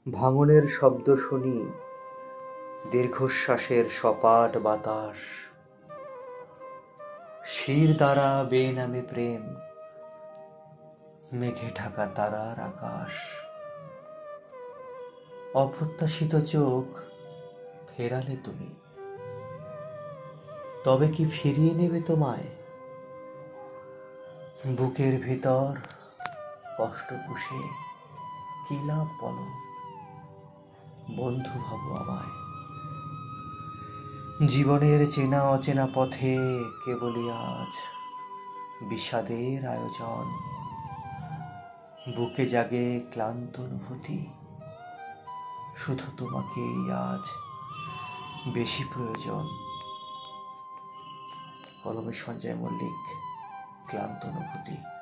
ভাঙনের শব্দ শুনি, দীর্ঘশ্বাসের সপাট বাতাস, শির দ্বারা বেয়ে নামে প্রেম, মেঘে ঢাকা তারার আকাশ। অপ্রত্যাশিত চোখ ফেরালে তুমি, তবে কি ফিরিয়ে নেবে তোমায়? বুকের ভিতর কষ্ট পুষে কি লাভ বলো? বন্ধু ভাবো আমায়। জীবনের চেনা অচেনা পথে কেবলই আজ বিষাদের আয়োজন। বুকে জাগে ক্লান্ত অনুভূতি, শুধু তোমাকেই আজ বেশি প্রয়োজন। কলমে সঞ্জয় মল্লিক, ক্লান্ত অনুভূতি।